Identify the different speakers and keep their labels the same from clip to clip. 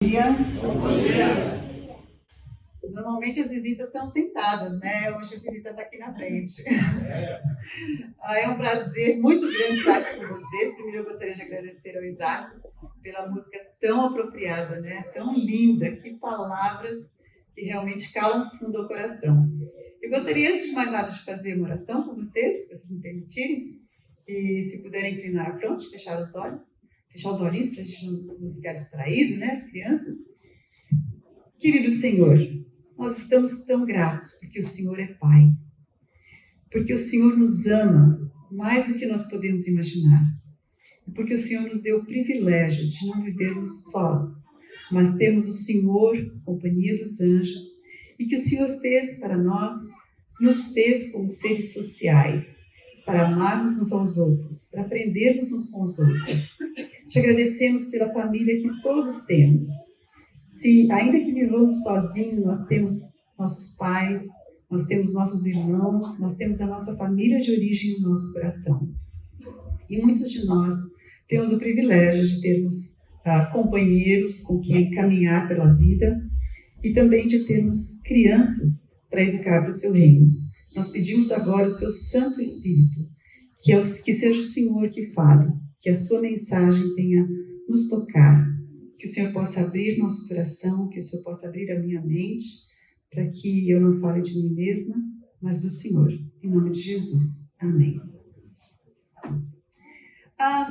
Speaker 1: Dia.
Speaker 2: Bom dia.
Speaker 1: Normalmente as visitas são sentadas, né? Hoje a visita está aqui na frente. É um prazer muito grande estar aqui com vocês. Primeiro eu gostaria de agradecer ao Isaac pela música tão apropriada, né? Tão linda, que palavras que realmente calam fundo ao coração. Eu gostaria, antes de mais nada, de fazer uma oração com vocês, se vocês me permitirem, e se puderem inclinar a fronte, fechar os olhos. Fechar os olhinhos para a gente não ficar distraído, né, as crianças. Querido Senhor, nós estamos tão gratos porque o Senhor é Pai, porque o Senhor nos ama mais do que nós podemos imaginar, porque o Senhor nos deu o privilégio de não vivermos sós, mas termos o Senhor, companhia dos anjos, e que o Senhor fez para nós, nos fez como seres sociais, para amarmos uns aos outros, para aprendermos uns com os outros. Te agradecemos pela família que todos temos. Se, ainda que vivamos sozinhos, nós temos nossos pais, nós temos nossos irmãos, nós temos a nossa família de origem no nosso coração. E muitos de nós temos o privilégio de termos companheiros com quem caminhar pela vida e também de termos crianças para educar para o seu reino. Nós pedimos agora o seu Santo Espírito, que seja o Senhor que fale, que a sua mensagem venha nos tocar, que o Senhor possa abrir nosso coração, que o Senhor possa abrir a minha mente, para que eu não fale de mim mesma, mas do Senhor. Em nome de Jesus. Amém.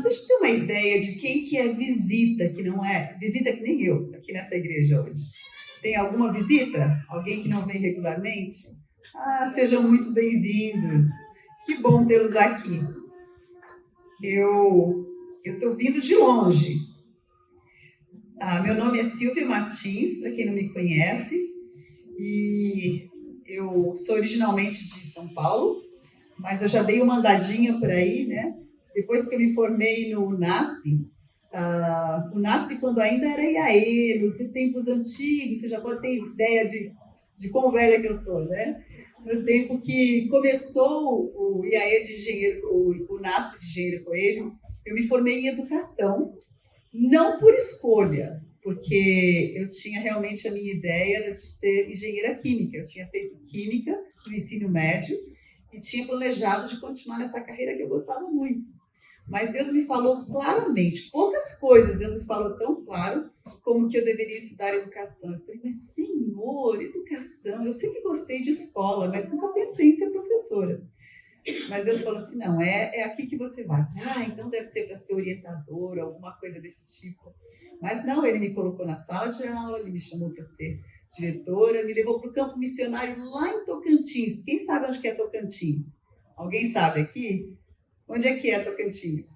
Speaker 1: Deixa eu ter uma ideia de quem que é visita, que não é visita que nem eu, aqui nessa igreja hoje. Tem alguma visita? Alguém que não vem regularmente? Sejam muito bem-vindos. Que bom tê-los aqui. Eu estou vindo de longe. Meu nome é Silvia Martins, para quem não me conhece, e eu sou originalmente de São Paulo, mas eu já dei uma andadinha por aí, né? Depois que eu me formei no UNASP, o UNASP quando ainda era IAE, nos tempos antigos, você já pode ter ideia de quão velha que eu sou, né? No tempo que começou o IAE de engenheiro, o UNASP de Engenheiro Coelho, eu me formei em educação, não por escolha, porque eu tinha realmente a minha ideia de ser engenheira química. Eu tinha feito química no ensino médio e tinha planejado de continuar nessa carreira que eu gostava muito. Mas Deus me falou claramente, poucas coisas Deus me falou tão claro como que eu deveria estudar educação. Eu falei, mas Senhor, educação, eu sempre gostei de escola, mas nunca pensei em ser professora. Mas Deus falou assim, não, é aqui que você vai. Então deve ser para ser orientadora, alguma coisa desse tipo. Mas não, ele me colocou na sala de aula, ele me chamou para ser diretora, me levou para o campo missionário lá em Tocantins. Quem sabe onde que é Tocantins? Alguém sabe aqui? Onde é que é Tocantins?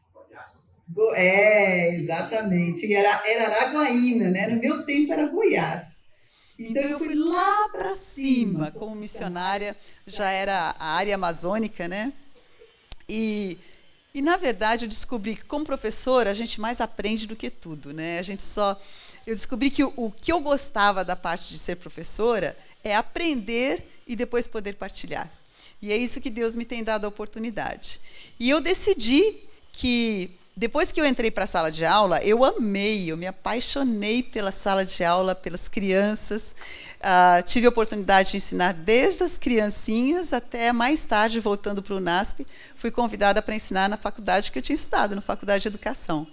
Speaker 1: Exatamente. E era Araguaína, né? No meu tempo era Goiás. Então eu fui lá para cima como missionária, já era a área amazônica, né? E na verdade eu descobri que como professora a gente mais aprende do que tudo, né? Eu descobri que o que eu gostava da parte de ser professora é aprender e depois poder partilhar. E é isso que Deus me tem dado a oportunidade. E eu decidi que depois que eu entrei para a sala de aula, eu me apaixonei pela sala de aula, pelas crianças. Tive a oportunidade de ensinar desde as criancinhas até mais tarde, voltando para o UNASP, fui convidada para ensinar na faculdade que eu tinha estudado, na Faculdade de Educação.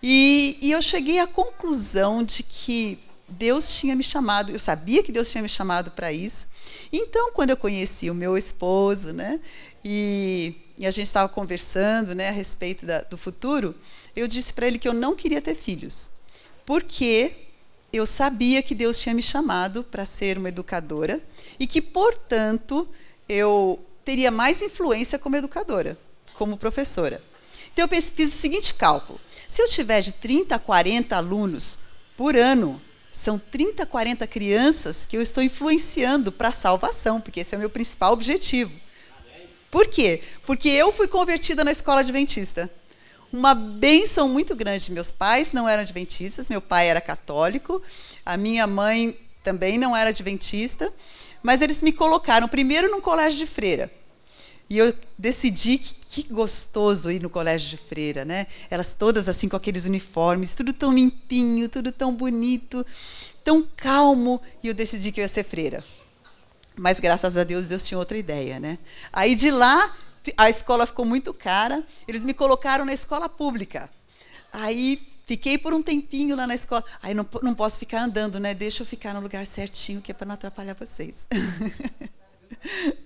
Speaker 1: E eu cheguei à conclusão de que Deus tinha me chamado, eu sabia que Deus tinha me chamado para isso. Então, quando eu conheci o meu esposo, né, e a gente estava conversando, né, a respeito do futuro, eu disse para ele que eu não queria ter filhos, porque eu sabia que Deus tinha me chamado para ser uma educadora e que, portanto, eu teria mais influência como educadora, como professora. Então, eu fiz o seguinte cálculo. Se eu tiver de 30 a 40 alunos por ano, são 30, 40 crianças que eu estou influenciando para a salvação, porque esse é o meu principal objetivo. Por quê? Porque eu fui convertida na escola adventista. Uma bênção muito grande. Meus pais não eram adventistas, meu pai era católico, a minha mãe também não era adventista, mas eles me colocaram primeiro num colégio de freira.
Speaker 2: E eu decidi que gostoso ir no colégio de freira, né? Elas todas assim com aqueles uniformes, tudo tão limpinho, tudo tão bonito, tão calmo. E eu decidi que eu ia ser freira. Mas, graças a Deus, Deus tinha outra ideia, né? Aí, de lá, a escola ficou muito cara. Eles me colocaram na escola pública. Aí, fiquei por um tempinho lá na escola. Aí, não posso ficar andando, né? Deixa eu ficar no lugar certinho, que é para não atrapalhar vocês.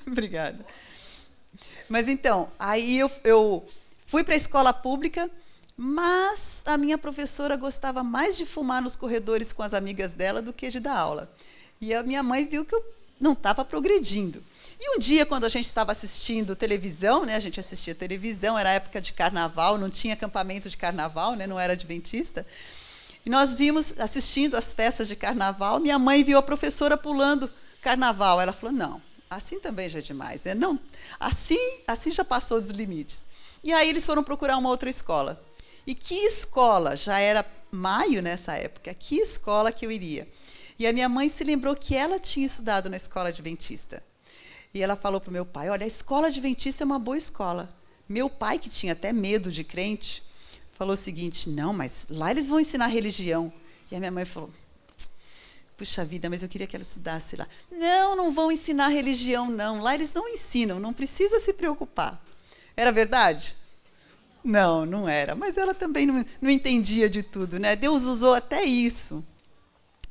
Speaker 2: Obrigada. Mas, então, aí eu fui para a escola pública, mas a minha professora gostava mais de fumar nos corredores com as amigas dela do que de dar aula. E a minha mãe viu que eu não estava progredindo. E um dia, quando a gente estava assistindo televisão, né, a gente assistia televisão, era época de carnaval, não tinha acampamento de carnaval, né, não era adventista, e nós vimos, assistindo as festas de carnaval, minha mãe viu a professora pulando carnaval. Ela falou, não, assim também já é demais, né? Não, assim já passou dos limites. E aí eles foram procurar uma outra escola. E que escola? Já era maio nessa época, que escola que eu iria? E a minha mãe se lembrou que ela tinha estudado na escola adventista. E ela falou para o meu pai, olha, a escola adventista é uma boa escola. Meu pai, que tinha até medo de crente, falou o seguinte, não, mas lá eles vão ensinar religião. E a minha mãe falou, puxa vida, mas eu queria que ela estudasse lá. Não, não vão ensinar religião, não. Lá eles não ensinam, não precisa se preocupar. Era verdade? Não, não era. Mas ela também não entendia de tudo, né? Deus usou até isso.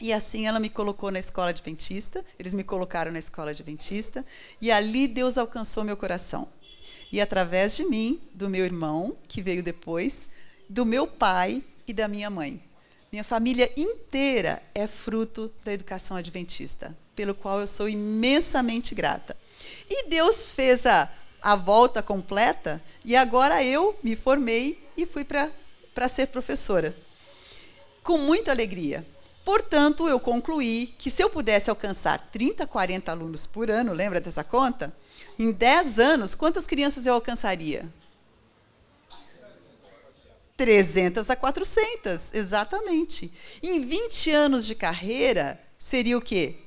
Speaker 2: E assim ela me colocou na escola adventista, eles me colocaram na escola adventista, e ali Deus alcançou meu coração. E através de mim, do meu irmão, que veio depois, do meu pai e da minha mãe. Minha família inteira é fruto da educação adventista, pelo qual eu sou imensamente grata. E Deus fez a volta completa, e agora eu me formei e fui para ser professora. Com muita alegria. Portanto, eu concluí que se eu pudesse alcançar 30, 40 alunos por ano, lembra dessa conta? Em 10 anos, quantas crianças eu alcançaria? 300 a 400, exatamente. Em 20 anos de carreira, seria o quê?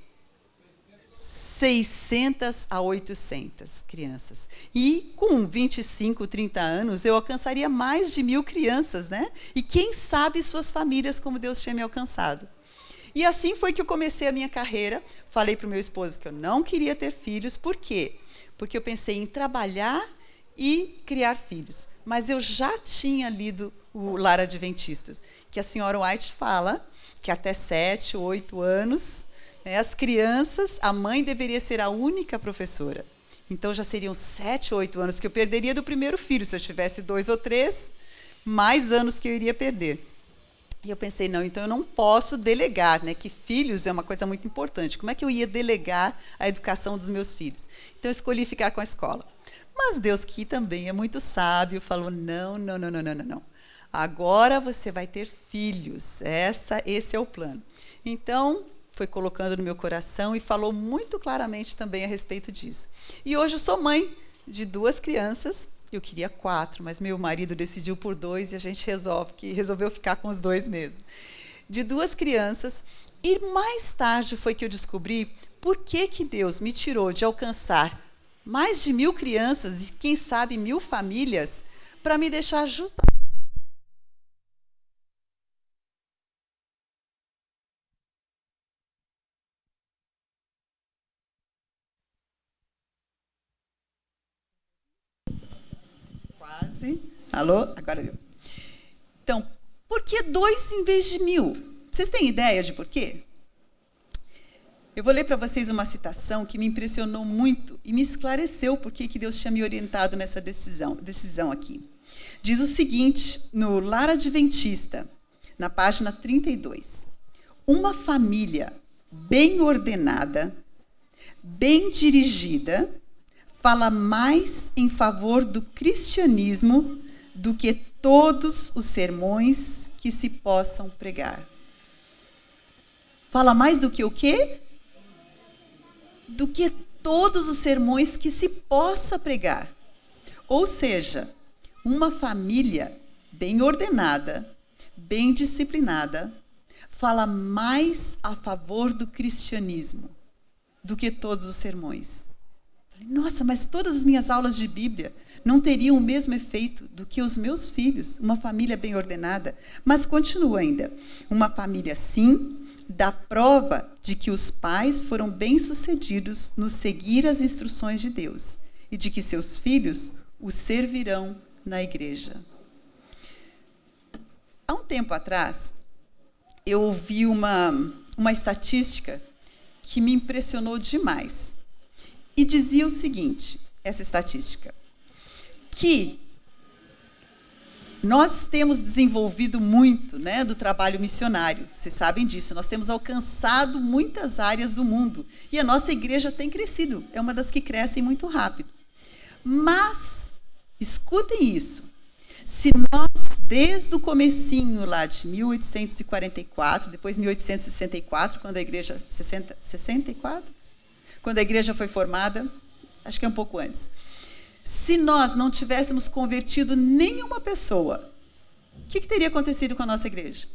Speaker 2: 600 a 800 crianças. E com 25, 30 anos, eu alcançaria mais de 1.000 crianças, né? E quem sabe suas famílias, como Deus tinha me alcançado. E assim foi que eu comecei a minha carreira. Falei para o meu esposo que eu não queria ter filhos. Por quê? Porque eu pensei em trabalhar e criar filhos. Mas eu já tinha lido o Lar Adventistas, que a senhora White fala que até 7, 8 anos, as crianças, a mãe deveria ser a única professora. Então já seriam 7, 8 anos que eu perderia do primeiro filho. Se eu tivesse 2 ou 3, mais anos que eu iria perder. E eu pensei, não, então eu não posso delegar, né, que filhos é uma coisa muito importante. Como é que eu ia delegar a educação dos meus filhos? Então eu escolhi ficar com a escola. Mas Deus, que também é muito sábio, falou, não. Agora você vai ter filhos, esse é o plano. Então, foi colocando no meu coração e falou muito claramente também a respeito disso. E hoje eu sou mãe de 2 crianças. Eu queria 4, mas meu marido decidiu por 2 e a gente resolveu ficar com os 2 mesmo. De 2 crianças. E mais tarde foi que eu descobri por que Deus me tirou de alcançar mais de 1.000 crianças e, quem sabe, 1.000 famílias, para me deixar justamente. Quase. Alô? Agora deu. Então, por que 2 em vez de 1.000? Vocês têm ideia de por quê? Eu vou ler para vocês uma citação que me impressionou muito e me esclareceu por que Deus tinha me orientado nessa decisão aqui. Diz o seguinte, no Lar Adventista, na página 32. Uma família bem ordenada, bem dirigida, fala mais em favor do cristianismo do que todos os sermões que se possam pregar. Fala mais do que o quê? Do que todos os sermões que se possa pregar. Ou seja, uma família bem ordenada, bem disciplinada, fala mais a favor do cristianismo do que todos os sermões. Nossa, mas todas as minhas aulas de Bíblia não teriam o mesmo efeito do que os meus filhos, uma família bem ordenada. Mas continua ainda. Uma família, sim, dá prova de que os pais foram bem-sucedidos no seguir as instruções de Deus e de que seus filhos os servirão na igreja. Há um tempo atrás, eu ouvi uma estatística que me impressionou demais. E dizia o seguinte, essa estatística, que nós temos desenvolvido muito, né, do trabalho missionário. Vocês sabem disso. Nós temos alcançado muitas áreas do mundo. E a nossa igreja tem crescido. É uma das que crescem muito rápido. Mas, escutem isso. Se nós, desde o comecinho lá de 1844, depois 1864, quando a igreja... 64? Quando a igreja foi formada, acho que é um pouco antes. Se nós não tivéssemos convertido nenhuma pessoa, o que teria acontecido com a nossa igreja?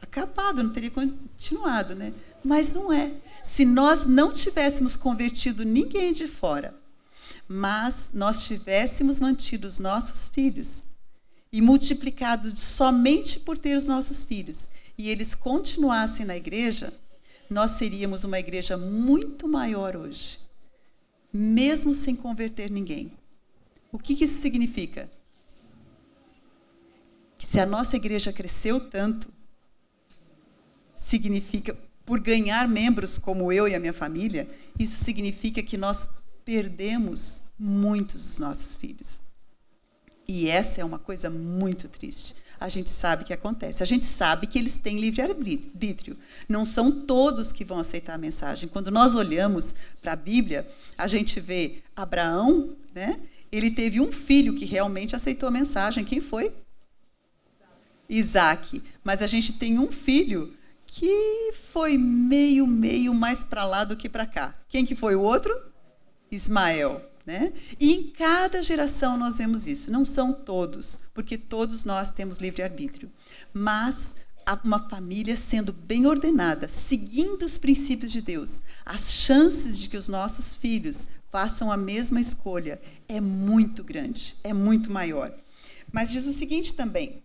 Speaker 2: Acabado, não teria continuado, né? Mas não é. Se nós não tivéssemos convertido ninguém de fora, mas nós tivéssemos mantido os nossos filhos e multiplicado somente por ter os nossos filhos, e eles continuassem na igreja, nós seríamos uma igreja muito maior hoje, mesmo sem converter ninguém. O que isso significa? Que se a nossa igreja cresceu tanto, significa, por ganhar membros como eu e a minha família, isso significa que nós perdemos muitos dos nossos filhos. E essa é uma coisa muito triste. A gente sabe que acontece. A gente sabe que eles têm livre-arbítrio. Não são todos que vão aceitar a mensagem. Quando nós olhamos para a Bíblia, a gente vê Abraão, né? Ele teve um filho que realmente aceitou a mensagem. Quem foi? Isaac. Mas a gente tem um filho que foi meio mais para lá do que para cá. Quem que foi o outro? Ismael. Né? E em cada geração nós vemos isso. Não são todos, porque todos nós temos livre-arbítrio. Mas uma família sendo bem ordenada, seguindo os princípios de Deus, as chances de que os nossos filhos façam a mesma escolha é muito grande, é muito maior. Mas diz o seguinte também,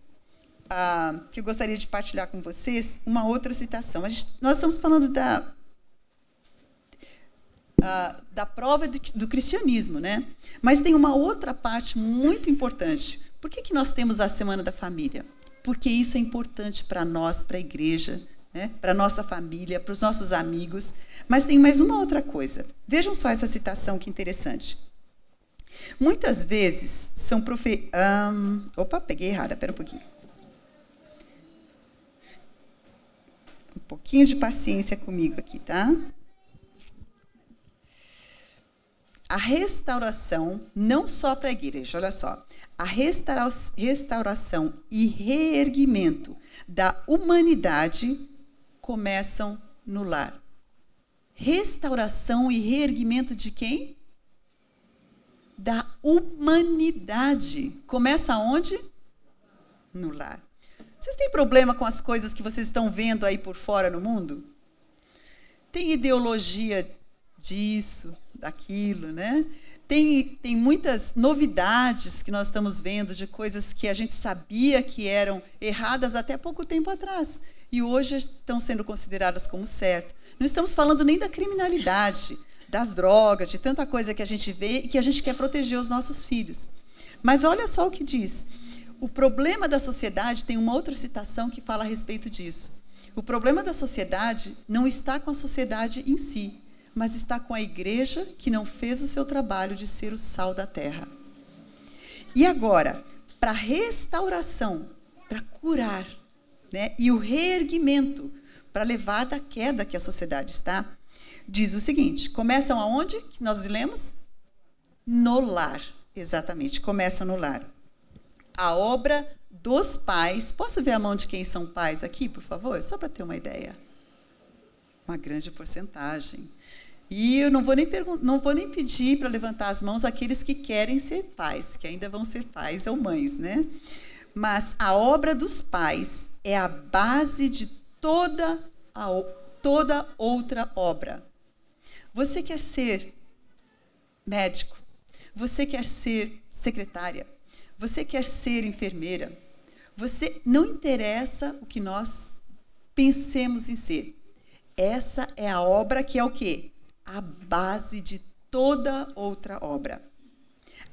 Speaker 2: que eu gostaria de partilhar com vocês, uma outra citação. Nós estamos falando da prova do cristianismo, né? Mas tem uma outra parte muito importante. Por que nós temos a Semana da Família? Porque isso é importante para nós, para a igreja, né? Para a nossa família, para os nossos amigos. Mas tem mais uma outra coisa. Vejam só essa citação que interessante. Muitas vezes são Opa, peguei errada, espera um pouquinho. Um pouquinho de paciência comigo aqui, tá? A restauração, não só para a igreja, olha só, a restauração e reerguimento da humanidade começam no lar. Restauração e reerguimento de quem? Da humanidade. Começa onde? No lar. Vocês têm problema com as coisas que vocês estão vendo aí por fora no mundo? Tem ideologia disso, daquilo, né? Tem muitas novidades que nós estamos vendo de coisas que a gente sabia que eram erradas até pouco tempo atrás e hoje estão sendo consideradas como certo. Não estamos falando nem da criminalidade, das drogas, de tanta coisa que a gente vê e que a gente quer proteger os nossos filhos. Mas olha só o que diz. O problema da sociedade, tem uma outra citação que fala a respeito disso. O problema da sociedade não está com a sociedade em si, mas está com a igreja que não fez o seu trabalho de ser o sal da terra. E agora, para a restauração, para curar, né, e o reerguimento, para levar da queda que a sociedade está, diz o seguinte, começam aonde que nós lemos? No lar, exatamente, começam no lar. A obra dos pais, posso ver a mão de quem são pais aqui, por favor? Só para ter uma ideia. Uma grande porcentagem. E eu não vou nem pedir para levantar as mãos aqueles que querem ser pais, que ainda vão ser pais ou mães, né? Mas a obra dos pais é a base de toda outra obra. Você quer ser médico? Você quer ser secretária? Você quer ser enfermeira? Você não interessa o que nós pensemos em ser. Essa é a obra que é o quê? A base de toda outra obra.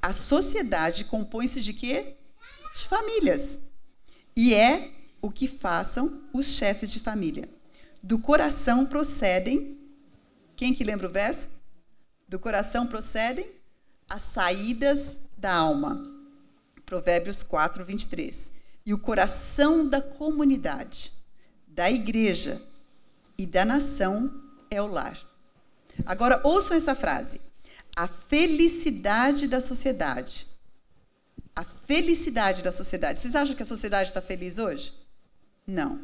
Speaker 2: A sociedade compõe-se de quê? De famílias. E é o que façam os chefes de família. Do coração procedem... Quem que lembra o verso? Do coração procedem as saídas da alma. Provérbios 4, 23. E o coração da comunidade, da igreja e da nação é o lar. Agora, ouçam essa frase. A felicidade da sociedade. A felicidade da sociedade. Vocês acham que a sociedade está feliz hoje? Não.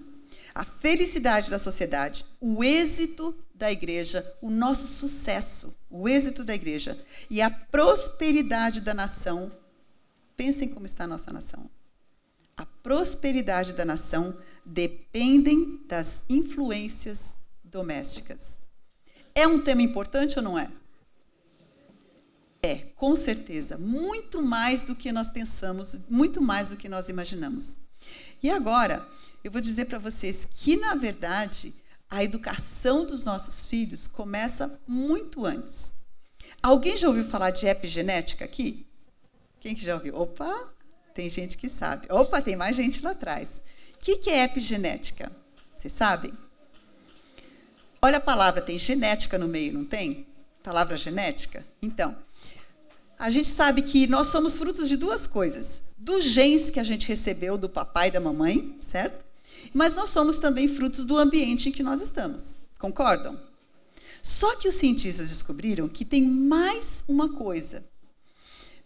Speaker 2: A felicidade da sociedade, o êxito da igreja, o nosso sucesso, o êxito da igreja e a prosperidade da nação. Pensem como está a nossa nação. A prosperidade da nação dependem das influências domésticas. É um tema importante ou não é? É, com certeza. Muito mais do que nós pensamos, muito mais do que nós imaginamos. E agora, eu vou dizer para vocês que, na verdade, a educação dos nossos filhos começa muito antes. Alguém já ouviu falar de epigenética aqui? Quem que já ouviu? Opa, tem gente que sabe. Opa, tem mais gente lá atrás. O que é epigenética? Vocês sabem? Olha a palavra, tem genética no meio, não tem? Palavra genética? Então, a gente sabe que nós somos frutos de duas coisas. Dos genes que a gente recebeu do papai e da mamãe, certo? Mas nós somos também frutos do ambiente em que nós estamos. Concordam? Só que os cientistas descobriram que tem mais uma coisa.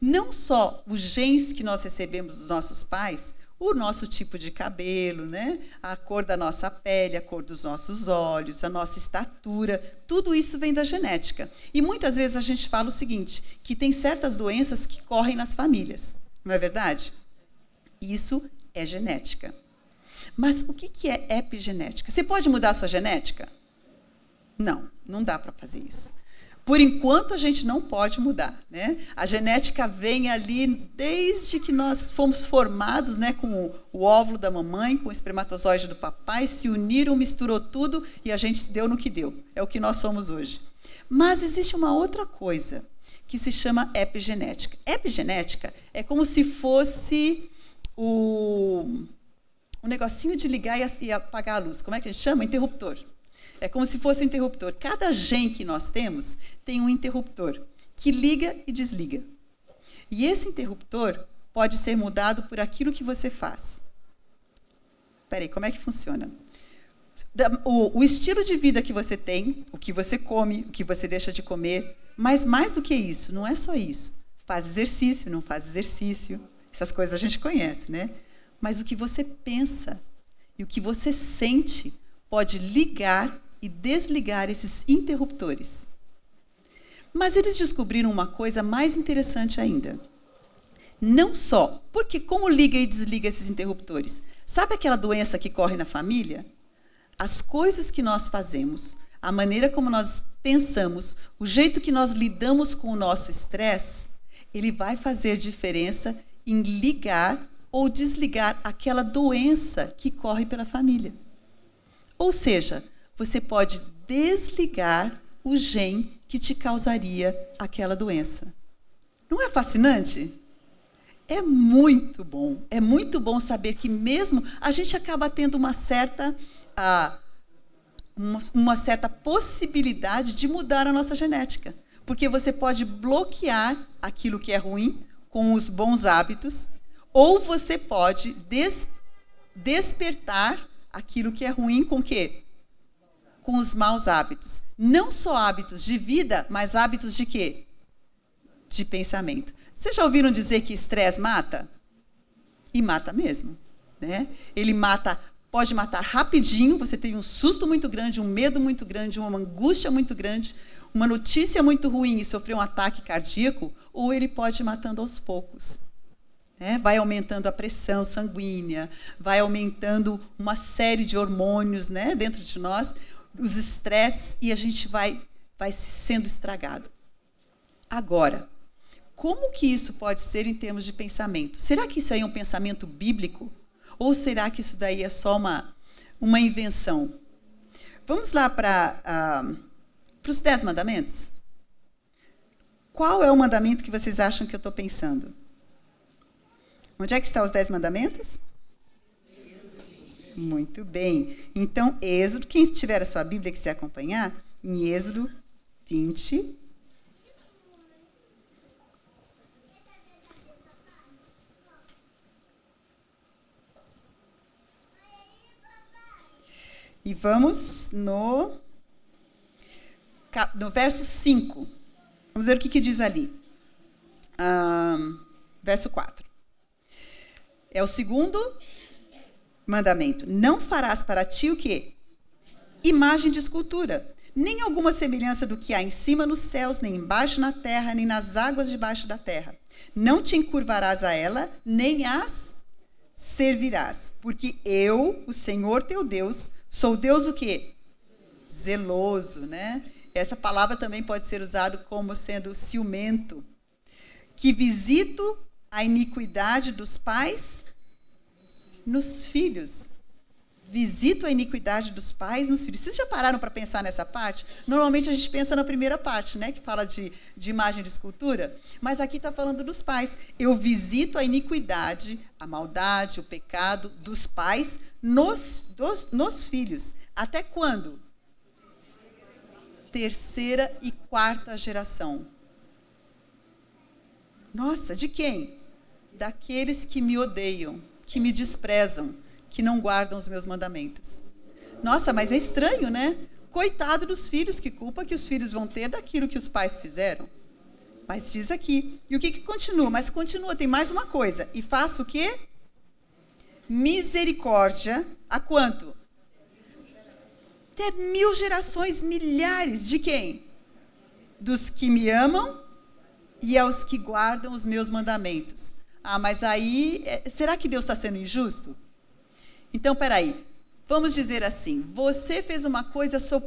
Speaker 2: Não só os genes que nós recebemos dos nossos pais, o nosso tipo de cabelo, né? A cor da nossa pele, a cor dos nossos olhos, a nossa estatura, tudo isso vem da genética. E muitas vezes a gente fala o seguinte, que tem certas doenças que correm nas famílias. Não é verdade? Isso é genética. Mas o que é epigenética? Você pode mudar a sua genética? Não, não dá para fazer isso. Por enquanto, a gente não pode mudar, né? A genética vem ali desde que nós fomos formados, né, com o óvulo da mamãe, com o espermatozoide do papai, se uniram, misturou tudo e a gente deu no que deu. É o que nós somos hoje. Mas existe uma outra coisa que se chama epigenética. Epigenética é como se fosse o negocinho de ligar e apagar a luz. Como é que a gente chama? Interruptor. É como se fosse um interruptor. Cada gene que nós temos tem um interruptor que liga e desliga. E esse interruptor pode ser mudado por aquilo que você faz. Espera aí, como é que funciona? O estilo de vida que você tem, o que você come, o que você deixa de comer, mas mais do que isso, não é só isso. Faz exercício, não faz exercício. Essas coisas a gente conhece, né? Mas o que você pensa e o que você sente pode ligar e desligar esses interruptores. Mas eles descobriram uma coisa mais interessante ainda. Não só, porque como liga e desliga esses interruptores? Sabe aquela doença que corre na família? As coisas que nós fazemos, a maneira como nós pensamos, o jeito que nós lidamos com o nosso estresse, ele vai fazer diferença em ligar ou desligar aquela doença que corre pela família. Ou seja, você pode desligar o gene que te causaria aquela doença. Não é fascinante? É muito bom saber que mesmo a gente acaba tendo uma certa possibilidade de mudar a nossa genética. Porque você pode bloquear aquilo que é ruim com os bons hábitos, ou você pode despertar aquilo que é ruim com o quê? Com os maus hábitos. Não só hábitos de vida, mas hábitos de quê? De pensamento. Vocês já ouviram dizer que estresse mata? E mata mesmo, né? Ele pode matar rapidinho, você tem um susto muito grande, um medo muito grande, uma angústia muito grande, uma notícia muito ruim e sofrer um ataque cardíaco, ou ele pode ir matando aos poucos. Vai aumentando a pressão sanguínea, vai aumentando uma série de hormônios, né, dentro de nós, os estresses, e a gente vai vai sendo estragado. Agora, como que isso pode ser em termos de pensamento? Será que isso aí é um pensamento bíblico? Ou será que isso daí é só uma invenção? Vamos lá para os 10 mandamentos? Qual é o mandamento que vocês acham que eu estou pensando? Onde é que estão os 10 mandamentos? Muito bem. Então, Êxodo, quem tiver a sua Bíblia e quiser acompanhar, em Êxodo 20. E vamos no verso 5. Vamos ver o que diz ali. Verso 4. É o segundo mandamento. Não farás para ti o quê? Imagem de escultura, nem alguma semelhança do que há em cima nos céus, nem embaixo na terra, nem nas águas debaixo da terra. Não te encurvarás a ela, nem as servirás, porque eu, o Senhor teu Deus, sou Deus o quê? Zeloso, né? Essa palavra também pode ser usada como sendo ciumento. Que visito a iniquidade dos pais nos filhos. Visito a iniquidade dos pais nos filhos. Vocês já pararam para pensar nessa parte? Normalmente a gente pensa na primeira parte, né? Que fala de imagem de escultura. Mas aqui está falando dos pais. Eu visito a iniquidade, a maldade, o pecado dos pais nos filhos. Até quando? Terceira e quarta geração. Nossa, de quem? Daqueles que me odeiam, que me desprezam, que não guardam os meus mandamentos. Nossa, mas é estranho, né? Coitado dos filhos, que culpa que os filhos vão ter daquilo que os pais fizeram. Mas diz aqui. E o que continua? Mas continua, tem mais uma coisa. E faço o quê? Misericórdia. A quanto? Até 1000 gerações, milhares. De quem? Dos que me amam e aos que guardam os meus mandamentos. Ah, mas aí, será que Deus está sendo injusto? Então, peraí, vamos dizer assim, você fez uma coisa, sou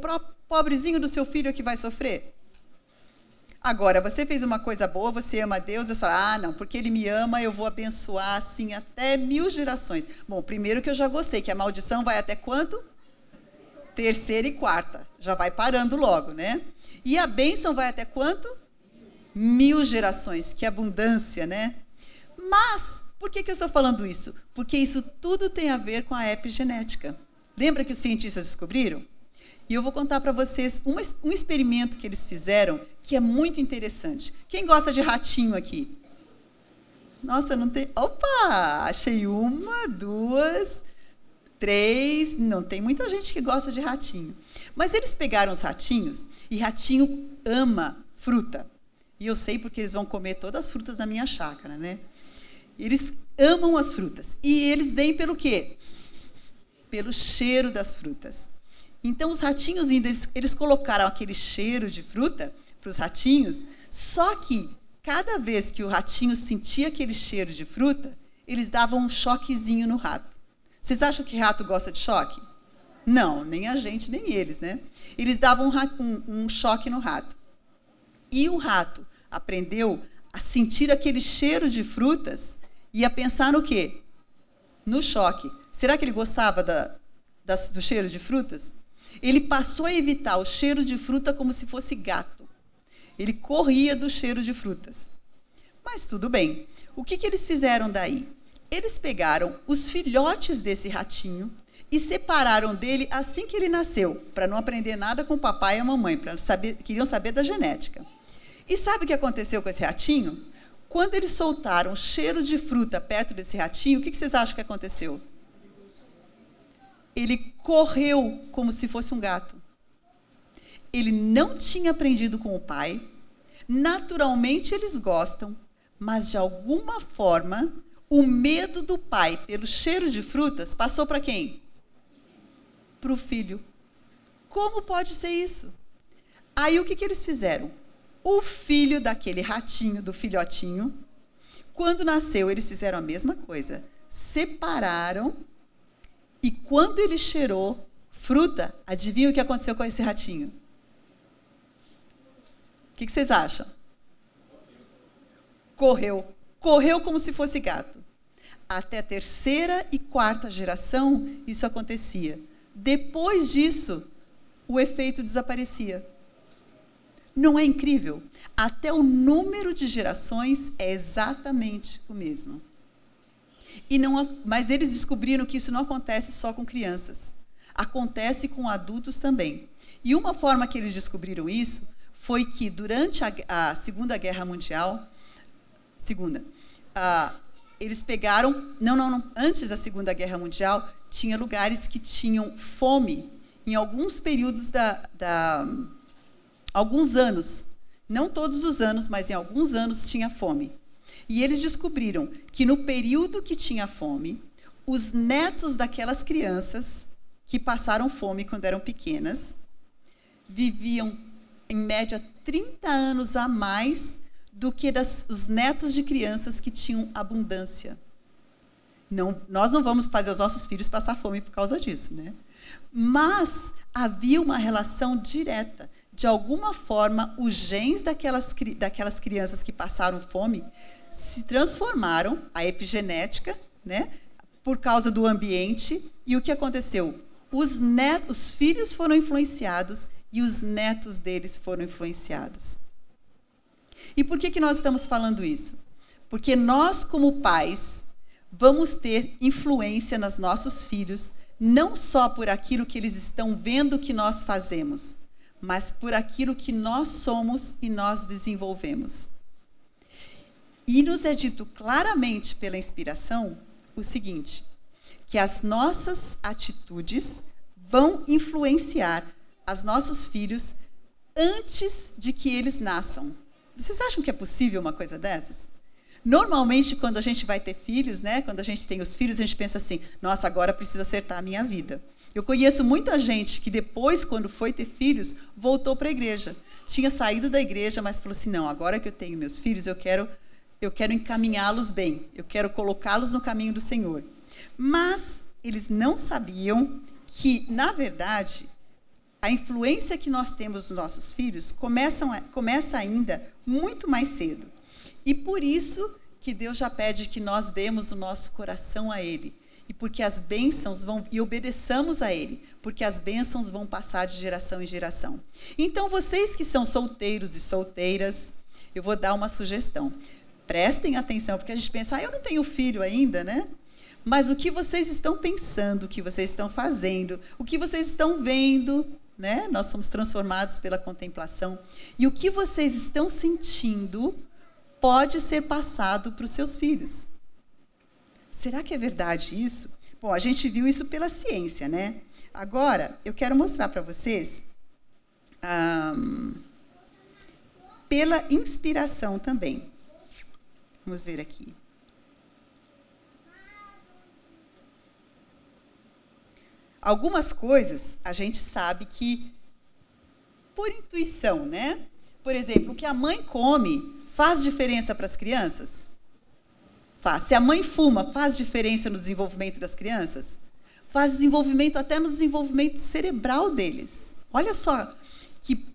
Speaker 2: pobrezinho do seu filho que vai sofrer? Agora, você fez uma coisa boa, você ama a Deus, Deus fala, não, porque Ele me ama, eu vou abençoar assim até 1000 gerações. Bom, primeiro que eu já gostei, que a maldição vai até quanto? Terceira e quarta, já vai parando logo, né? E a bênção vai até quanto? 1000 gerações, que abundância, né? Mas, por que eu estou falando isso? Porque isso tudo tem a ver com a epigenética. Lembra que os cientistas descobriram? E eu vou contar para vocês um experimento que eles fizeram, que é muito interessante. Quem gosta de ratinho aqui? Nossa, não tem... Opa! Achei 1, 2, 3... Não tem muita gente que gosta de ratinho. Mas eles pegaram os ratinhos, e ratinho ama fruta. E eu sei porque eles vão comer todas as frutas da minha chácara, né? Eles amam as frutas. E eles vêm pelo quê? Pelo cheiro das frutas. Então, os ratinhos, eles colocaram aquele cheiro de fruta para os ratinhos, só que, cada vez que o ratinho sentia aquele cheiro de fruta, eles davam um choquezinho no rato. Vocês acham que rato gosta de choque? Não, nem a gente, nem eles, né? Eles davam um choque no rato. E o rato aprendeu a sentir aquele cheiro de frutas e a pensar no quê? No choque. Será que ele gostava do cheiro de frutas? Ele passou a evitar o cheiro de fruta como se fosse gato. Ele corria do cheiro de frutas. Mas tudo bem. O que eles fizeram daí? Eles pegaram os filhotes desse ratinho e separaram dele assim que ele nasceu, para não aprender nada com o papai e a mamãe, queriam saber da genética. E sabe o que aconteceu com esse ratinho? Quando eles soltaram o cheiro de fruta perto desse ratinho, o que vocês acham que aconteceu? Ele correu como se fosse um gato. Ele não tinha aprendido com o pai. Naturalmente eles gostam, mas de alguma forma o medo do pai pelo cheiro de frutas passou para quem? Para o filho. Como pode ser isso? Aí o que eles fizeram? O filho daquele ratinho, do filhotinho, quando nasceu, eles fizeram a mesma coisa. Separaram e quando ele cheirou fruta, adivinha o que aconteceu com esse ratinho? O que vocês acham? Correu. Correu como se fosse gato. Até a terceira e quarta geração, isso acontecia. Depois disso, o efeito desaparecia. Não é incrível? Até o número de gerações é exatamente o mesmo. Mas eles descobriram que isso não acontece só com crianças. Acontece com adultos também. E uma forma que eles descobriram isso foi que, durante a Segunda Guerra Mundial, eles pegaram... Não. Antes da Segunda Guerra Mundial, tinha lugares que tinham fome em alguns períodos alguns anos. Não todos os anos, mas em alguns anos tinha fome. E eles descobriram que, no período que tinha fome, os netos daquelas crianças que passaram fome quando eram pequenas viviam, em média, 30 anos a mais do que os netos de crianças que tinham abundância. Nós não vamos fazer os nossos filhos passar fome por causa disso, né? Mas havia uma relação direta. De alguma forma, os genes daquelas crianças que passaram fome se transformaram, a epigenética, né, por causa do ambiente. E o que aconteceu? Os filhos foram influenciados e os netos deles foram influenciados. E por que nós estamos falando isso? Porque nós, como pais, vamos ter influência nos nossos filhos, não só por aquilo que eles estão vendo que nós fazemos, mas por aquilo que nós somos e nós desenvolvemos. E nos é dito claramente pela inspiração o seguinte, que as nossas atitudes vão influenciar os nossos filhos antes de que eles nasçam. Vocês acham que é possível uma coisa dessas? Normalmente, quando a gente vai ter filhos, né, quando a gente tem os filhos, a gente pensa assim, nossa, agora preciso acertar a minha vida. Eu conheço muita gente que depois, quando foi ter filhos, voltou para a igreja. Tinha saído da igreja, mas falou assim, não, agora que eu tenho meus filhos, eu quero encaminhá-los bem, eu quero colocá-los no caminho do Senhor. Mas eles não sabiam que, na verdade, a influência que nós temos nos nossos filhos começa ainda muito mais cedo. E por isso que Deus já pede que nós demos o nosso coração a Ele. E porque as bênçãos e obedeçamos a Ele, porque as bênçãos vão passar de geração em geração. Então, vocês que são solteiros e solteiras, eu vou dar uma sugestão. Prestem atenção, porque a gente pensa, eu não tenho filho ainda, né? Mas o que vocês estão pensando, o que vocês estão fazendo, o que vocês estão vendo, né? Nós somos transformados pela contemplação. E o que vocês estão sentindo pode ser passado para os seus filhos. Será que é verdade isso? Bom, a gente viu isso pela ciência, né? Agora, eu quero mostrar para vocês pela inspiração também. Vamos ver aqui. Algumas coisas a gente sabe que, por intuição, né? Por exemplo, o que a mãe come faz diferença para as crianças? Faz. Se a mãe fuma, faz diferença no desenvolvimento das crianças? Faz desenvolvimento até no desenvolvimento cerebral deles. Olha só, que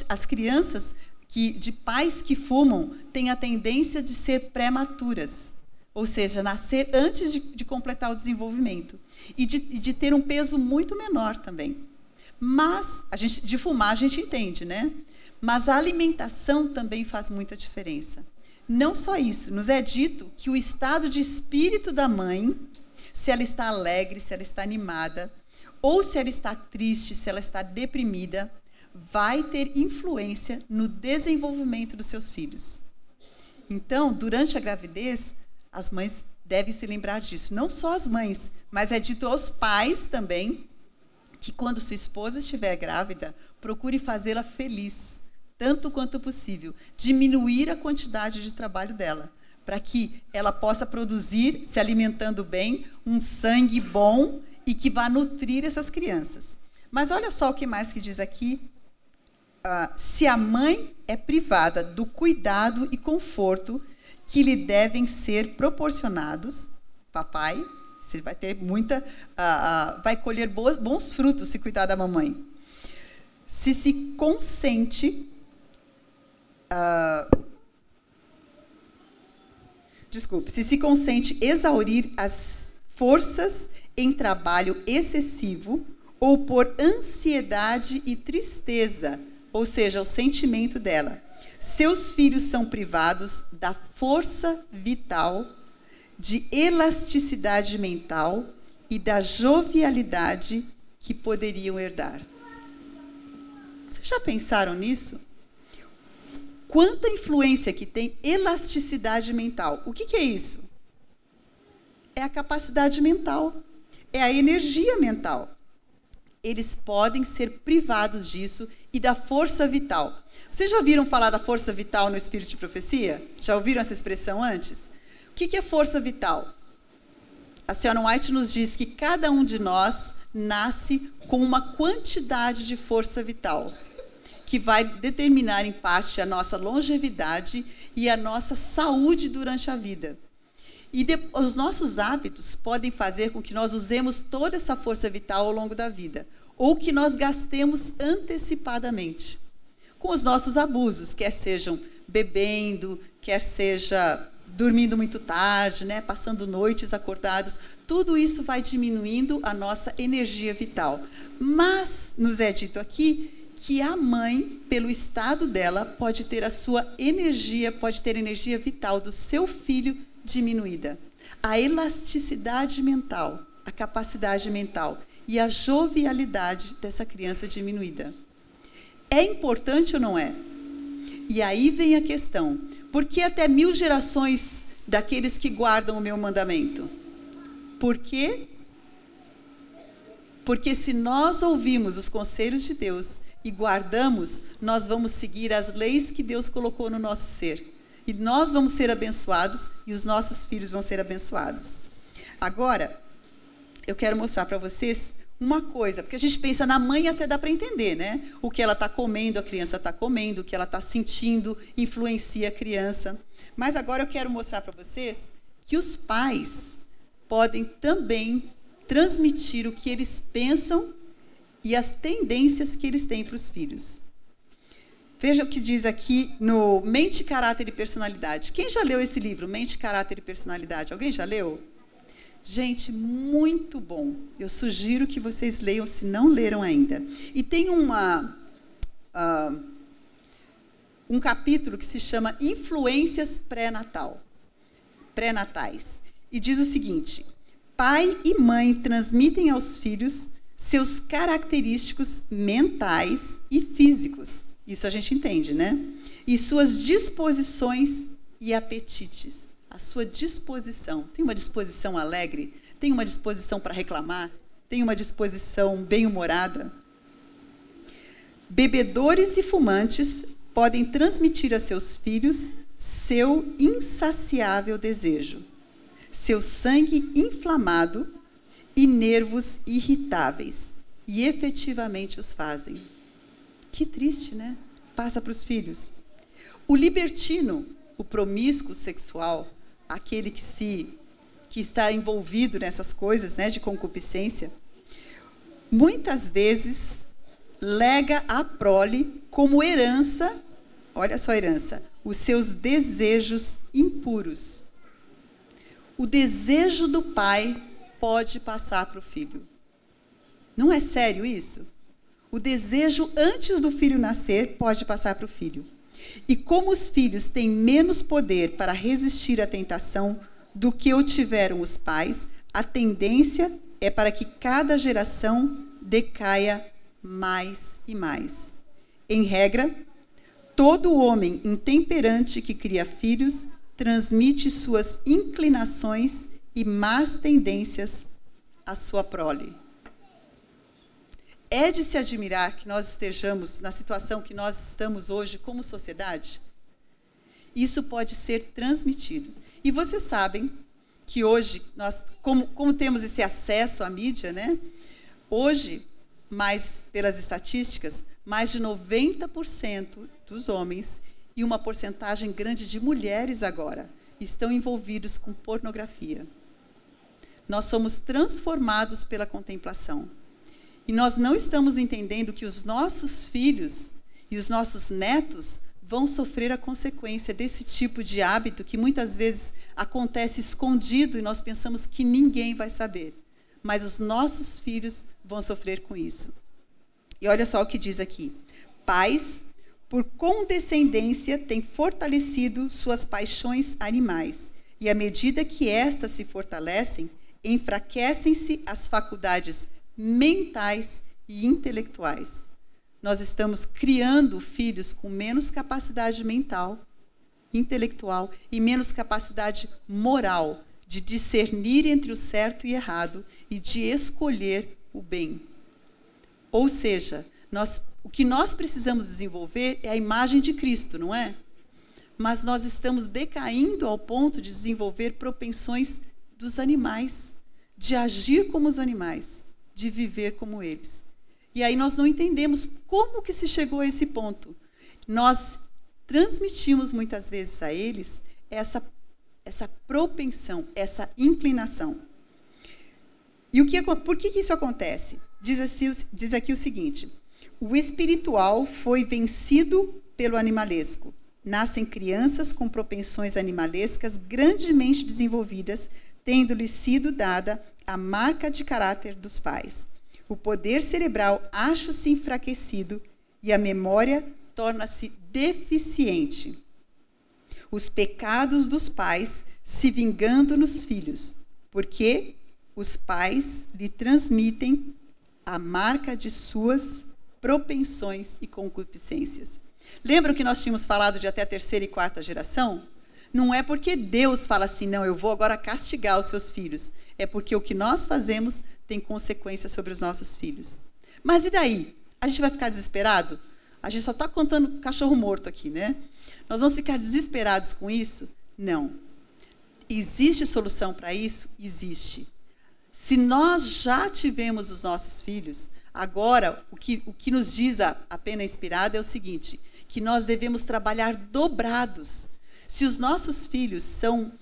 Speaker 2: as crianças de pais que fumam têm a tendência de ser prematuras, ou seja, nascer antes de completar o desenvolvimento. E de ter um peso muito menor também. Mas, de fumar a gente entende, né? Mas a alimentação também faz muita diferença. Não só isso, nos é dito que o estado de espírito da mãe, se ela está alegre, se ela está animada, ou se ela está triste, se ela está deprimida, vai ter influência no desenvolvimento dos seus filhos. Então, durante a gravidez, as mães devem se lembrar disso. Não só as mães, mas é dito aos pais também, que quando sua esposa estiver grávida, procure fazê-la feliz, tanto quanto possível. Diminuir a quantidade de trabalho dela, para que ela possa produzir, se alimentando bem, um sangue bom e que vá nutrir essas crianças. Mas olha só o que mais que diz aqui. Se a mãe é privada do cuidado e conforto que lhe devem ser proporcionados, papai, você vai ter vai colher bons frutos se cuidar da mamãe. Se consente se consente exaurir as forças em trabalho excessivo ou por ansiedade e tristeza, ou seja, o sentimento dela. Seus filhos são privados da força vital, de elasticidade mental e da jovialidade que poderiam herdar. Vocês já pensaram nisso? Quanta influência que tem elasticidade mental. O que é isso? É a capacidade mental, é a energia mental. Eles podem ser privados disso e da força vital. Vocês já ouviram falar da força vital no Espírito de Profecia? Já ouviram essa expressão antes? O que é força vital? A senhora White nos diz que cada um de nós nasce com uma quantidade de força vital, que vai determinar, em parte, a nossa longevidade e a nossa saúde durante a vida. E os nossos hábitos podem fazer com que nós usemos toda essa força vital ao longo da vida, ou que nós gastemos antecipadamente, com os nossos abusos, quer sejam bebendo, quer seja dormindo muito tarde, né, passando noites acordados. Tudo isso vai diminuindo a nossa energia vital. Mas nos é dito aqui que a mãe, pelo estado dela, pode ter a sua energia, pode ter a energia vital do seu filho diminuída. A elasticidade mental, a capacidade mental e a jovialidade dessa criança diminuída. É importante ou não é? E aí vem a questão: por que até 1000 gerações daqueles que guardam o meu mandamento? Por quê? Porque se nós ouvimos os conselhos de Deus e guardamos, nós vamos seguir as leis que Deus colocou no nosso ser. E nós vamos ser abençoados e os nossos filhos vão ser abençoados. Agora, eu quero mostrar para vocês uma coisa, porque a gente pensa na mãe, até dá para entender, né? O que ela está comendo, a criança está comendo, o que ela está sentindo, influencia a criança. Mas agora eu quero mostrar para vocês que os pais podem também transmitir o que eles pensam e as tendências que eles têm para os filhos. Veja o que diz aqui no Mente, Caráter e Personalidade. Quem já leu esse livro, Mente, Caráter e Personalidade? Alguém já leu? Gente, muito bom. Eu sugiro que vocês leiam, se não leram ainda. E tem um capítulo que se chama Influências pré-natais. E diz o seguinte: pai e mãe transmitem aos filhos seus característicos mentais e físicos. Isso a gente entende, né? E suas disposições e apetites. A sua disposição. Tem uma disposição alegre? Tem uma disposição para reclamar? Tem uma disposição bem-humorada? Bebedores e fumantes podem transmitir a seus filhos seu insaciável desejo, seu sangue inflamado e nervos irritáveis, e efetivamente os fazem. Que triste, né? Passa para os filhos. O libertino, o promíscuo sexual, aquele que está envolvido nessas coisas, né, de concupiscência, muitas vezes lega à prole como herança, olha só a herança, os seus desejos impuros. O desejo do pai pode passar para o filho. Não é sério isso? O desejo antes do filho nascer pode passar para o filho. E como os filhos têm menos poder para resistir à tentação do que o tiveram os pais, a tendência é para que cada geração decaia mais e mais. Em regra, todo homem intemperante que cria filhos transmite suas inclinações e más tendências à sua prole. É de se admirar que nós estejamos na situação que nós estamos hoje como sociedade. Isso pode ser transmitido. E vocês sabem que hoje, nós, como temos esse acesso à mídia, né? Hoje, pelas estatísticas, mais de 90% dos homens e uma porcentagem grande de mulheres agora estão envolvidos com pornografia. Nós somos transformados pela contemplação. E nós não estamos entendendo que os nossos filhos e os nossos netos vão sofrer a consequência desse tipo de hábito que muitas vezes acontece escondido e nós pensamos que ninguém vai saber. Mas os nossos filhos vão sofrer com isso. E olha só o que diz aqui. Pais, por condescendência, têm fortalecido suas paixões animais, e à medida que estas se fortalecem, enfraquecem-se as faculdades mentais e intelectuais. Nós estamos criando filhos com menos capacidade mental, intelectual e menos capacidade moral de discernir entre o certo e errado e de escolher o bem. Ou seja, o que nós precisamos desenvolver é a imagem de Cristo, não é? Mas nós estamos decaindo ao ponto de desenvolver propensões dos animais, de agir como os animais, de viver como eles. E aí nós não entendemos como que se chegou a esse ponto. Nós transmitimos muitas vezes a eles essa propensão, essa inclinação. E por que isso acontece? Diz aqui o seguinte: o espiritual foi vencido pelo animalesco. Nascem crianças com propensões animalescas grandemente desenvolvidas, tendo-lhes sido dada a marca de caráter dos pais. O poder cerebral acha-se enfraquecido e a memória torna-se deficiente. Os pecados dos pais se vingando nos filhos, porque os pais lhe transmitem a marca de suas propensões e concupiscências. Lembram que nós tínhamos falado de até a 3ª e 4ª geração? Não é porque Deus fala assim, não, eu vou agora castigar os seus filhos. É porque o que nós fazemos tem consequências sobre os nossos filhos. Mas e daí? A gente vai ficar desesperado? A gente só está contando cachorro morto aqui, né? Nós vamos ficar desesperados com isso? Não. Existe solução para isso? Existe. Se nós já tivemos os nossos filhos, agora o que nos diz a pena inspirada é o seguinte, que nós devemos trabalhar dobrados. Se os nossos filhos são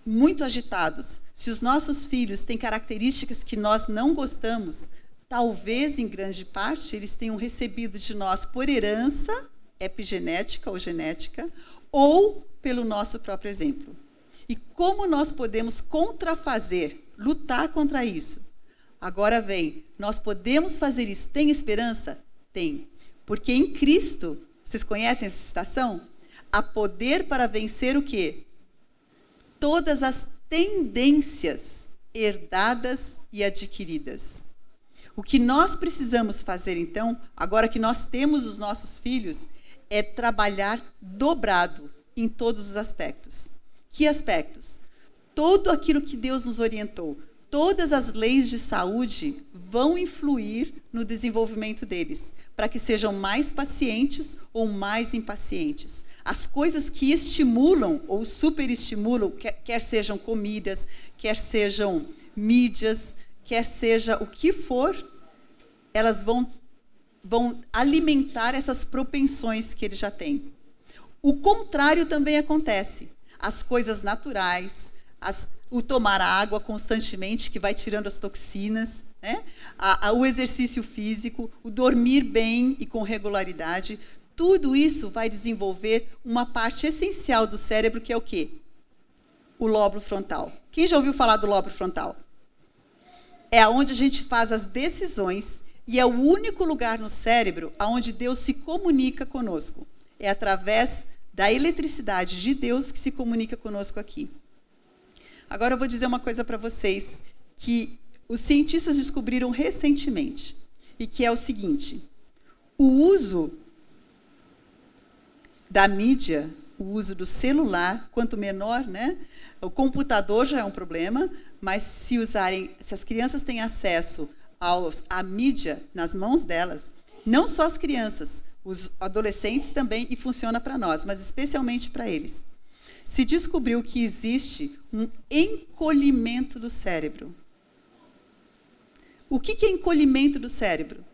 Speaker 2: muito agitados, se os nossos filhos têm características que nós não gostamos, talvez, em grande parte, eles tenham recebido de nós por herança epigenética ou genética, ou pelo nosso próprio exemplo. E como nós podemos contrafazer, lutar contra isso? Agora vem, nós podemos fazer isso. Tem esperança? Tem. Porque em Cristo, vocês conhecem essa citação? Há poder para vencer o quê? Todas as tendências herdadas e adquiridas. O que nós precisamos fazer, então, agora que nós temos os nossos filhos, é trabalhar dobrado em todos os aspectos. Que aspectos? Tudo aquilo que Deus nos orientou, todas as leis de saúde vão influir no desenvolvimento deles, para que sejam mais pacientes ou mais impacientes. As coisas que estimulam ou superestimulam, quer sejam comidas, quer sejam mídias, quer seja o que for, elas vão alimentar essas propensões que ele já tem. O contrário também acontece. As coisas naturais, o tomar água constantemente, que vai tirando as toxinas, né? O exercício físico, o dormir bem e com regularidade, tudo isso vai desenvolver uma parte essencial do cérebro, que é o quê? O lóbulo frontal. Quem já ouviu falar do lóbulo frontal? É onde a gente faz as decisões e é o único lugar no cérebro onde Deus se comunica conosco. É através da eletricidade de Deus que se comunica conosco aqui. Agora eu vou dizer uma coisa para vocês que os cientistas descobriram recentemente, e que é o seguinte: o uso da mídia, o uso do celular, quanto menor, né? O computador já é um problema, mas se as crianças têm acesso à mídia nas mãos delas, não só as crianças, os adolescentes também, e funciona para nós, mas especialmente para eles. Se descobriu que existe um encolhimento do cérebro. O que é encolhimento do cérebro?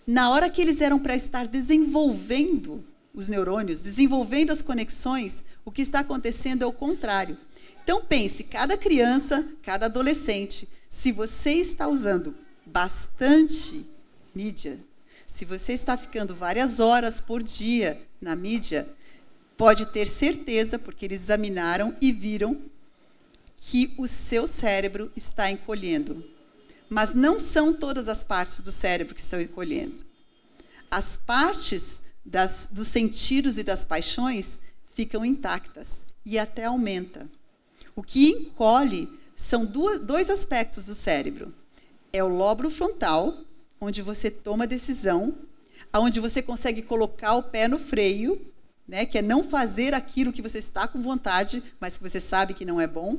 Speaker 2: Na hora que eles eram para estar desenvolvendo os neurônios, desenvolvendo as conexões, o que está acontecendo é o contrário. Então pense, cada criança, cada adolescente, se você está usando bastante mídia, se você está ficando várias horas por dia na mídia, pode ter certeza, porque eles examinaram e viram que o seu cérebro está encolhendo. Mas não são todas as partes do cérebro que estão encolhendo. As partes dos sentidos e das paixões ficam intactas e até aumenta. O que encolhe são dois aspectos do cérebro. É o lóbulo frontal, onde você toma decisão, onde você consegue colocar o pé no freio, né, que é não fazer aquilo que você está com vontade, mas que você sabe que não é bom.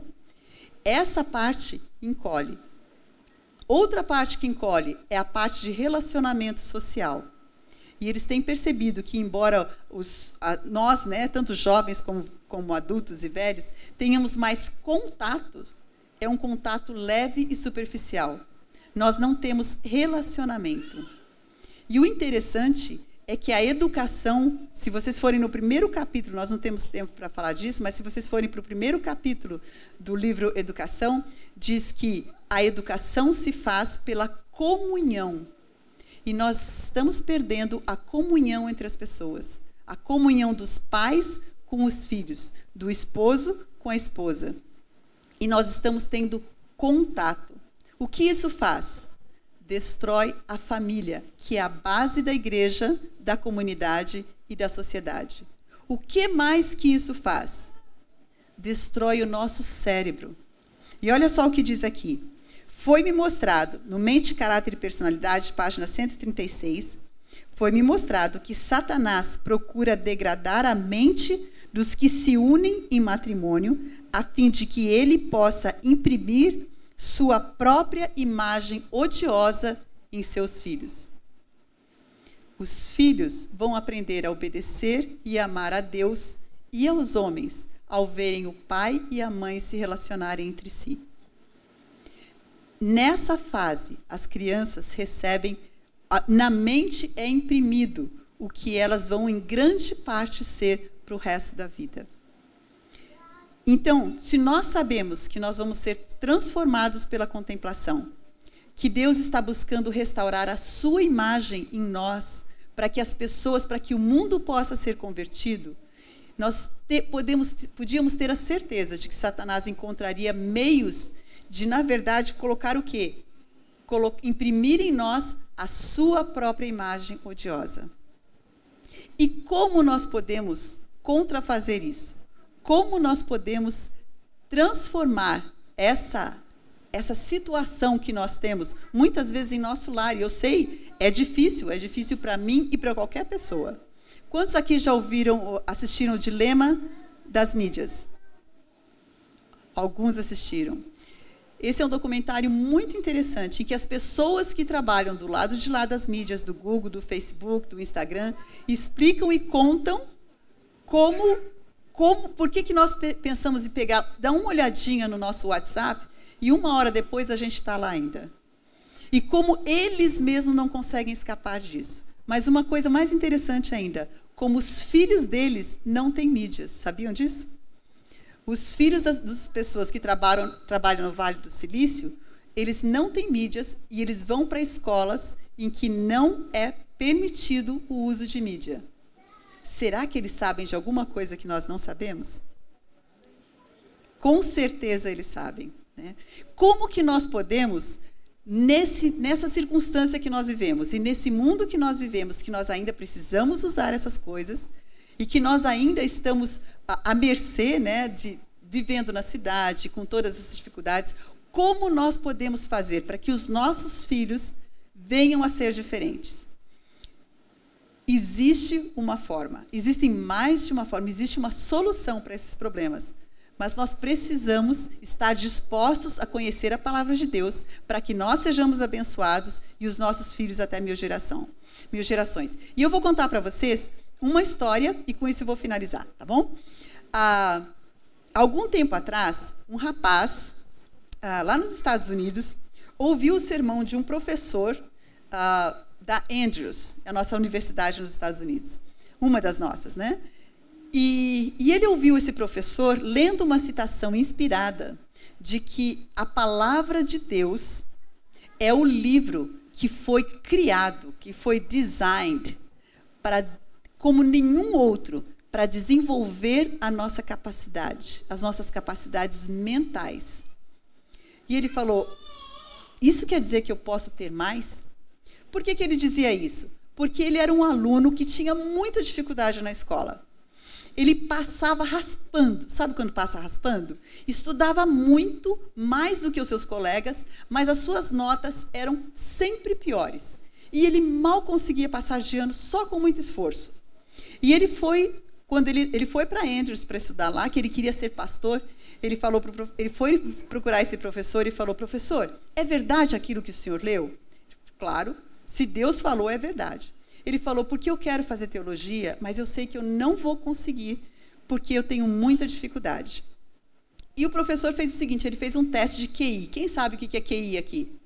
Speaker 2: Essa parte encolhe. Outra parte que encolhe é a parte de relacionamento social. E eles têm percebido que, embora nós, né, tanto jovens como adultos e velhos, tenhamos mais contato, é um contato leve e superficial. Nós não temos relacionamento. E o interessante é que a educação, se vocês forem no primeiro capítulo, nós não temos tempo para falar disso, mas se vocês forem para o primeiro capítulo do livro Educação, diz que a educação se faz pela comunhão. E nós estamos perdendo a comunhão entre as pessoas. A comunhão dos pais com os filhos, do esposo com a esposa. E nós estamos tendo contato. O que isso faz? Destrói a família, que é a base da igreja, da comunidade e da sociedade. O que mais que isso faz? Destrói o nosso cérebro. E olha só o que diz aqui. Foi-me mostrado, no Mente, Caráter e Personalidade, página 136, foi-me mostrado que Satanás procura degradar a mente dos que se unem em matrimônio, a fim de que ele possa imprimir sua própria imagem odiosa em seus filhos. Os filhos vão aprender a obedecer e amar a Deus e aos homens, ao verem o pai e a mãe se relacionarem entre si. Nessa fase, as crianças recebem, na mente é imprimido o que elas vão, em grande parte, ser para o resto da vida. Então, se nós sabemos que nós vamos ser transformados pela contemplação, que Deus está buscando restaurar a sua imagem em nós, para que as pessoas, para que o mundo possa ser convertido, nós podíamos ter a certeza de que Satanás encontraria meios de, na verdade, colocar o quê? Imprimir em nós a sua própria imagem odiosa. E como nós podemos contrafazer isso? Como nós podemos transformar essa situação que nós temos, muitas vezes em nosso lar? E eu sei, é difícil para mim e para qualquer pessoa. Quantos aqui já assistiram o Dilema das Mídias? Alguns assistiram. Esse é um documentário muito interessante, em que as pessoas que trabalham do lado de lá das mídias, do Google, do Facebook, do Instagram, explicam e contam por que nós pensamos em dar uma olhadinha no nosso WhatsApp e 1 hora depois a gente está lá ainda. E como eles mesmos não conseguem escapar disso. Mas uma coisa mais interessante ainda, como os filhos deles não têm mídias. Sabiam disso? Os filhos das pessoas que trabalham no Vale do Silício, eles não têm mídias e eles vão para escolas em que não é permitido o uso de mídia. Será que eles sabem de alguma coisa que nós não sabemos? Com certeza eles sabem, né? Como que nós podemos, nessa circunstância que nós vivemos e nesse mundo que nós vivemos, que nós ainda precisamos usar essas coisas e que nós ainda estamos à mercê, né, vivendo na cidade, com todas essas dificuldades, como nós podemos fazer para que os nossos filhos venham a ser diferentes? Existe uma forma, existem mais de uma forma, existe uma solução para esses problemas. Mas nós precisamos estar dispostos a conhecer a palavra de Deus para que nós sejamos abençoados e os nossos filhos até mil gerações. E eu vou contar para vocês uma história e com isso eu vou finalizar, tá bom? Algum tempo atrás, um rapaz, lá nos Estados Unidos, ouviu o sermão de um professor da Andrews, a nossa universidade nos Estados Unidos, uma das nossas, né? E ele ouviu esse professor lendo uma citação inspirada de que a palavra de Deus é o livro que foi criado, que foi designed como nenhum outro, para desenvolver a nossa capacidade, as nossas capacidades mentais. E ele falou, isso quer dizer que eu posso ter mais? Por que ele dizia isso? Porque ele era um aluno que tinha muita dificuldade na escola. Ele passava raspando. Sabe quando passa raspando? Estudava muito, mais do que os seus colegas, mas as suas notas eram sempre piores. E ele mal conseguia passar de ano só com muito esforço. E ele foi, quando ele foi para Andrews para estudar lá, que ele queria ser pastor, ele foi procurar esse professor e falou, professor, é verdade aquilo que o senhor leu? Claro, se Deus falou, é verdade. Ele falou, porque eu quero fazer teologia, mas eu sei que eu não vou conseguir, porque eu tenho muita dificuldade. E o professor fez o seguinte, ele fez um teste de QI. Quem sabe o que é QI aqui?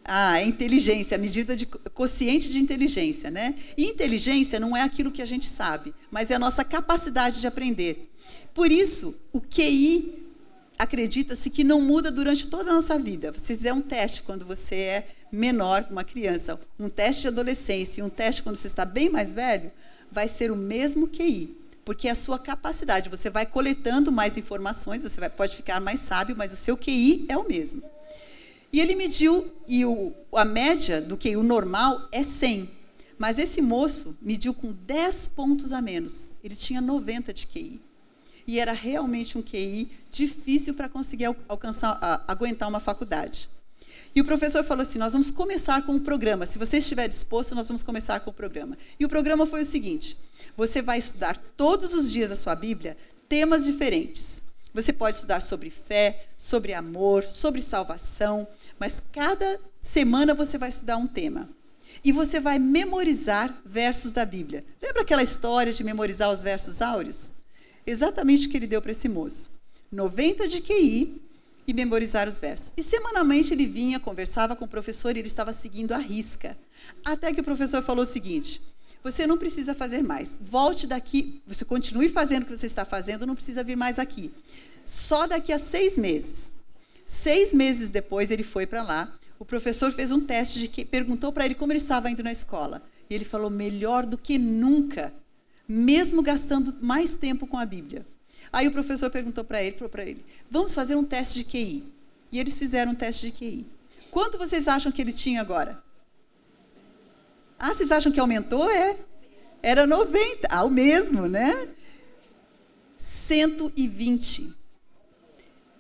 Speaker 2: É inteligência, a medida de quociente de inteligência, né? E inteligência não é aquilo que a gente sabe, mas é a nossa capacidade de aprender. Por isso, o QI, acredita-se que não muda durante toda a nossa vida. Se fizer um teste quando você é menor, uma criança, um teste de adolescência e um teste quando você está bem mais velho, vai ser o mesmo QI, porque é a sua capacidade. Você vai coletando mais informações, você pode ficar mais sábio, mas o seu QI é o mesmo. E ele mediu, e a média do QI, o normal, é 100. Mas esse moço mediu com 10 pontos a menos. Ele tinha 90 de QI. E era realmente um QI difícil para conseguir aguentar uma faculdade. E o professor falou assim, nós vamos começar com o programa. Se você estiver disposto, nós vamos começar com o programa. E o programa foi o seguinte, você vai estudar todos os dias a sua Bíblia temas diferentes. Você pode estudar sobre fé, sobre amor, sobre salvação, mas cada semana você vai estudar um tema. E você vai memorizar versos da Bíblia. Lembra aquela história de memorizar os versos áureos? Exatamente o que ele deu para esse moço. 90 de QI e memorizar os versos. E semanalmente ele vinha, conversava com o professor e ele estava seguindo à risca. Até que o professor falou o seguinte, você não precisa fazer mais. Volte daqui, você continue fazendo o que você está fazendo, não precisa vir mais aqui. Só daqui a 6 meses. 6 meses depois ele foi para lá, o professor fez um teste, perguntou para ele como ele estava indo na escola. E ele falou, melhor do que nunca, mesmo gastando mais tempo com a Bíblia. Aí o professor falou para ele, vamos fazer um teste de QI. E eles fizeram um teste de QI. Quanto vocês acham que ele tinha agora? Vocês acham que aumentou? Era 90. O mesmo, né? 120.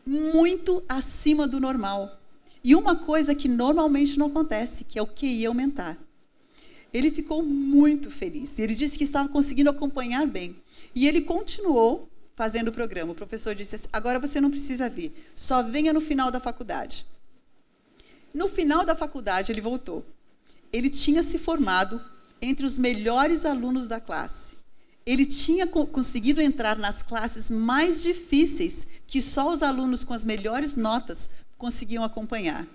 Speaker 2: Muito acima do normal. E uma coisa que normalmente não acontece, que é o QI aumentar. Ele ficou muito feliz. Ele disse que estava conseguindo acompanhar bem. E ele continuou fazendo o programa. O professor disse assim, agora você não precisa vir, só venha no final da faculdade. No final da faculdade, ele voltou. Ele tinha se formado entre os melhores alunos da classe. Ele tinha conseguido entrar nas classes mais difíceis, que só os alunos com as melhores notas conseguiam acompanhar.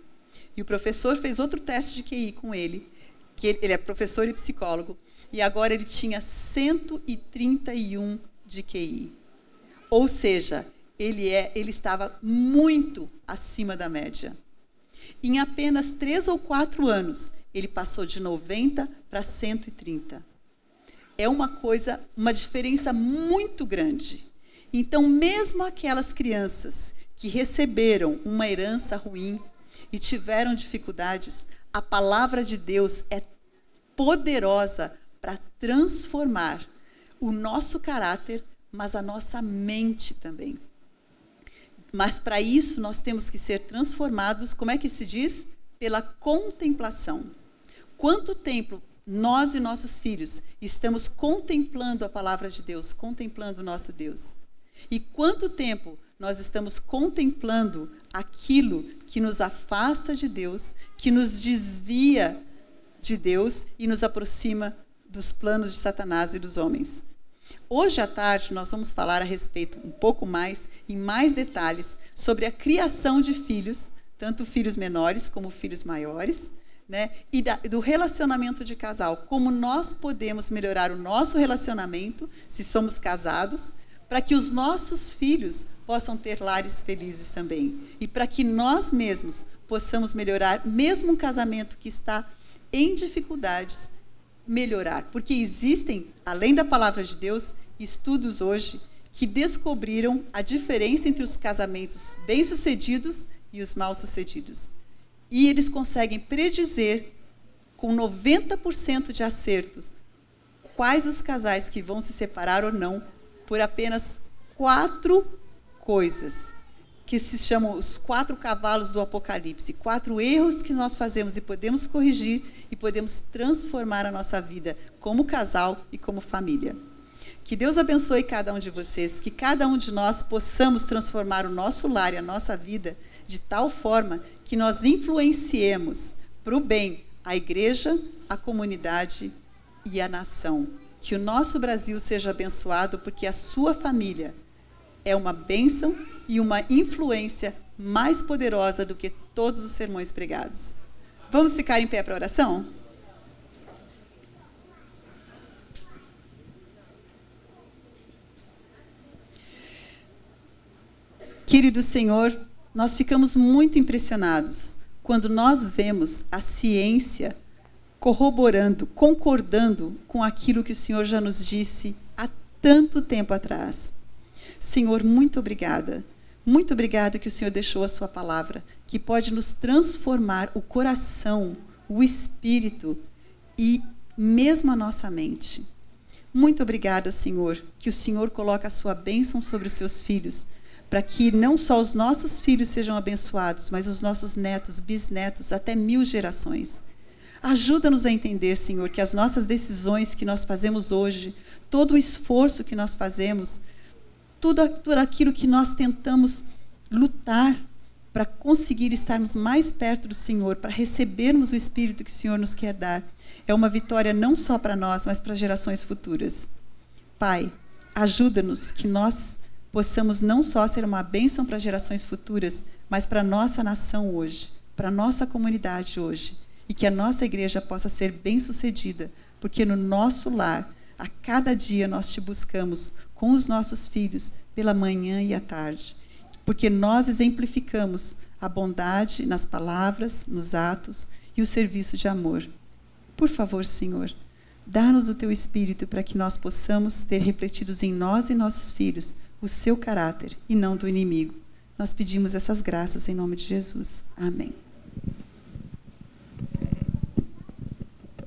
Speaker 2: E o professor fez outro teste de QI com ele, que ele é professor e psicólogo, e agora ele tinha 131 de QI. Ou seja, ele estava muito acima da média. Em apenas 3 ou 4 anos, ele passou de 90 para 130. É uma diferença muito grande. Então, mesmo aquelas crianças que receberam uma herança ruim e tiveram dificuldades, a palavra de Deus é poderosa para transformar o nosso caráter, mas a nossa mente também. Mas para isso nós temos que ser transformados, como é que se diz? Pela contemplação. Quanto tempo nós e nossos filhos estamos contemplando a palavra de Deus, contemplando o nosso Deus? E quanto tempo nós estamos contemplando aquilo que nos afasta de Deus, que nos desvia de Deus e nos aproxima dos planos de Satanás e dos homens? Hoje à tarde nós vamos falar a respeito um pouco mais, em mais detalhes, sobre a criação de filhos, tanto filhos menores como filhos maiores, né? E do relacionamento de casal, como nós podemos melhorar o nosso relacionamento, se somos casados, para que os nossos filhos possam ter lares felizes também. E para que nós mesmos possamos melhorar, mesmo um casamento que está em dificuldades, melhorar. Porque existem, além da palavra de Deus, estudos hoje que descobriram a diferença entre os casamentos bem-sucedidos e os mal-sucedidos. E eles conseguem predizer, com 90% de acertos, quais os casais que vão se separar ou não, por apenas 4 coisas, que se chamam os 4 cavalos do Apocalipse, 4 erros que nós fazemos e podemos corrigir e podemos transformar a nossa vida como casal e como família. Que Deus abençoe cada um de vocês, que cada um de nós possamos transformar o nosso lar e a nossa vida de tal forma que nós influenciemos para o bem a igreja, a comunidade e a nação. Que o nosso Brasil seja abençoado, porque a sua família é uma bênção e uma influência mais poderosa do que todos os sermões pregados. Vamos ficar em pé para a oração? Querido Senhor, nós ficamos muito impressionados quando nós vemos a ciência corroborando, concordando com aquilo que o Senhor já nos disse há tanto tempo atrás. Senhor, muito obrigada. Muito obrigada que o Senhor deixou a sua palavra, que pode nos transformar o coração, o espírito e mesmo a nossa mente. Muito obrigada, Senhor, que o Senhor coloca a sua bênção sobre os seus filhos, para que não só os nossos filhos sejam abençoados, mas os nossos netos, bisnetos, até 1000 gerações. Ajuda-nos a entender, Senhor, que as nossas decisões que nós fazemos hoje, todo o esforço que nós fazemos, tudo aquilo que nós tentamos lutar para conseguir estarmos mais perto do Senhor, para recebermos o Espírito que o Senhor nos quer dar, é uma vitória não só para nós, mas para gerações futuras. Pai, ajuda-nos que nós possamos não só ser uma bênção para gerações futuras, mas para a nossa nação hoje, para a nossa comunidade hoje, e que a nossa igreja possa ser bem-sucedida, porque no nosso lar, a cada dia nós te buscamos com os nossos filhos, pela manhã e à tarde, porque nós exemplificamos a bondade nas palavras, nos atos e o serviço de amor. Por favor, Senhor, dá-nos o teu Espírito para que nós possamos ter refletidos em nós e nossos filhos o seu caráter e não do inimigo. Nós pedimos essas graças em nome de Jesus. Amém.